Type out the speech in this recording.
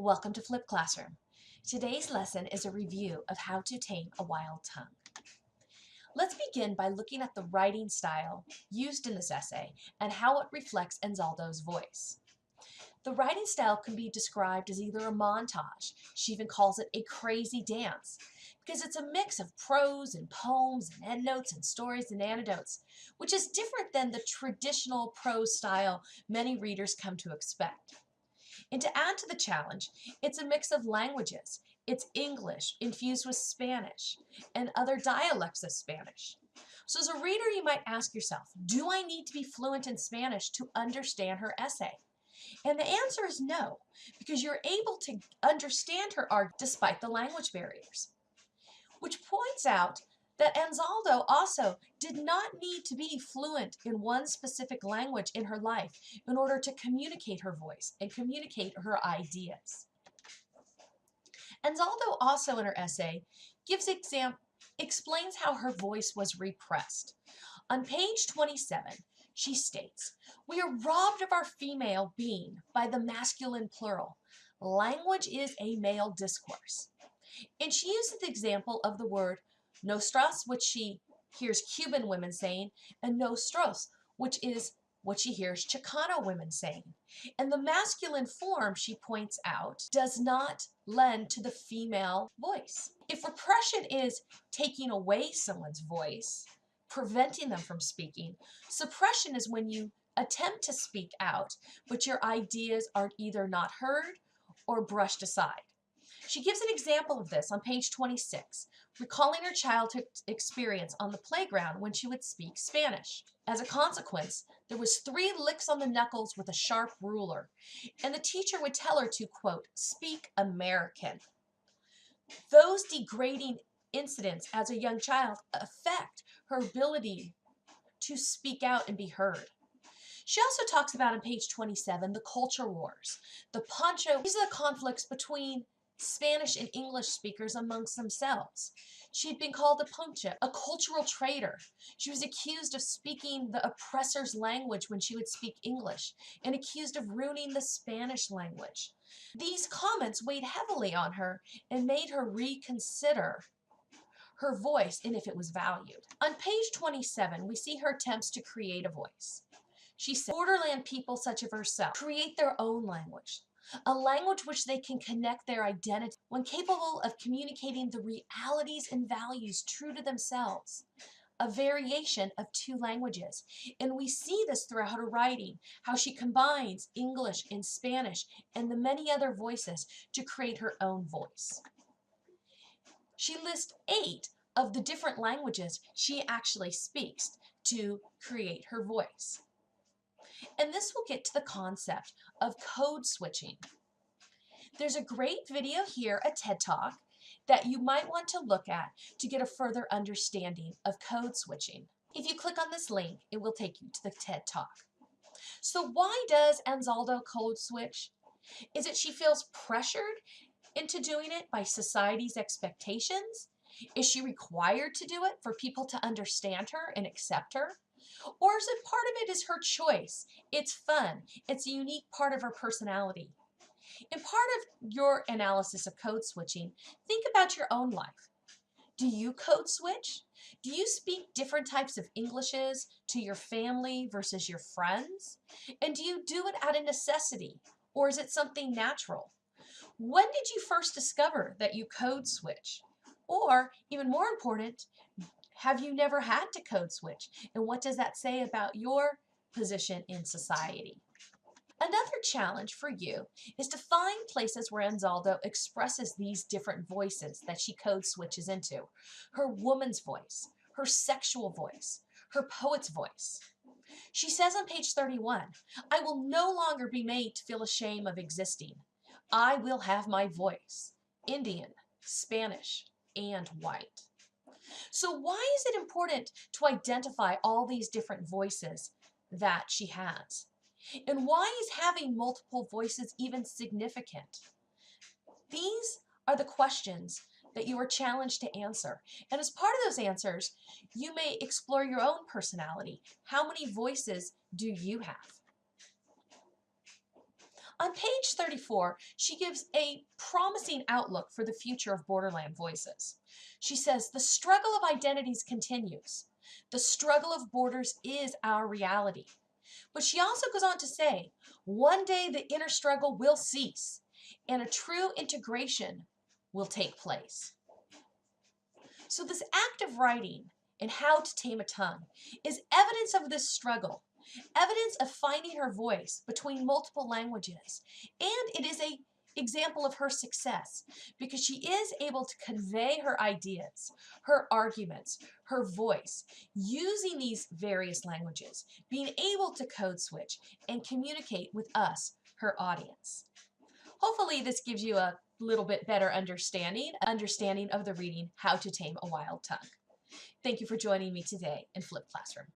Welcome to Flip Classroom. Today's lesson is a review of how to tame a wild tongue. Let's begin by looking at the writing style used in this essay and how it reflects Anzaldua's voice. The writing style can be described as either a montage, she even calls it a crazy dance, because it's a mix of prose and poems and endnotes and stories and anecdotes, which is different than the traditional prose style many readers come to expect. And to add to the challenge, it's a mix of languages. It's English infused with Spanish and other dialects of Spanish. So as a reader, you might ask yourself, do I need to be fluent in Spanish to understand her essay? And the answer is no, because you're able to understand her art despite the language barriers. Which points out that Anzaldua also did not need to be fluent in one specific language in her life in order to communicate her voice and communicate her ideas. Anzaldua also in her essay explains how her voice was repressed. On page 27, she states, "We are robbed of our female being by the masculine plural. Language is a male discourse." And she uses the example of the word nostras, which she hears Cuban women saying, and nostros, which is what she hears Chicano women saying. And the masculine form, she points out, does not lend to the female voice. If repression is taking away someone's voice, preventing them from speaking, suppression is when you attempt to speak out, but your ideas are either not heard or brushed aside. She gives an example of this on page 26, recalling her childhood experience on the playground when she would speak Spanish. As a consequence, there was 3 licks on the knuckles with a sharp ruler, and the teacher would tell her to, quote, "speak American." Those degrading incidents as a young child affect her ability to speak out and be heard. She also talks about on page 27 the culture wars, the poncho. These are the conflicts between Spanish and English speakers amongst themselves. She had been called a poncha, a cultural traitor. She was accused of speaking the oppressor's language when she would speak English, and accused of ruining the Spanish language. These comments weighed heavily on her and made her reconsider her voice and if it was valued. On page 27, we see her attempts to create a voice. She said, "Borderland people such as herself create their own language. A language which they can connect their identity when capable of communicating the realities and values true to themselves. A variation of 2 languages." And we see this throughout her writing, how she combines English and Spanish and the many other voices to create her own voice. She lists 8 of the different languages she actually speaks to create her voice. And this will get to the concept of code switching. There's a great video here, a TED Talk, that you might want to look at to get a further understanding of code switching. If you click on this link, it will take you to the TED Talk. So why does Anzaldua code switch? Is it she feels pressured into doing it by society's expectations? Is she required to do it for people to understand her and accept her? Or is it part of it is her choice? It's fun. It's a unique part of her personality. In part of your analysis of code switching, think about your own life. Do you code switch? Do you speak different types of Englishes to your family versus your friends? And do you do it out of necessity, or is it something natural? When did you first discover that you code switch? Or, even more important, have you never had to code switch? And what does that say about your position in society? Another challenge for you is to find places where Anzaldua expresses these different voices that she code switches into. Her woman's voice, her sexual voice, her poet's voice. She says on page 31, "I will no longer be made to feel ashamed of existing. I will have my voice, Indian, Spanish, and white." So why is it important to identify all these different voices that she has? And why is having multiple voices even significant? These are the questions that you are challenged to answer. And as part of those answers, you may explore your own personality. How many voices do you have? On page 34, she gives a promising outlook for the future of Borderland voices. She says, the struggle of identities continues. The struggle of borders is our reality. But she also goes on to say, one day the inner struggle will cease and a true integration will take place. So this act of writing and How to Tame a Tongue is evidence of this struggle, evidence of finding her voice between multiple languages, and it is an example of her success because she is able to convey her ideas, her arguments, her voice, using these various languages, being able to code switch and communicate with us, her audience. Hopefully this gives you a little bit better understanding of the reading How to Tame a Wild Tongue. Thank you for joining me today in Flip Classroom.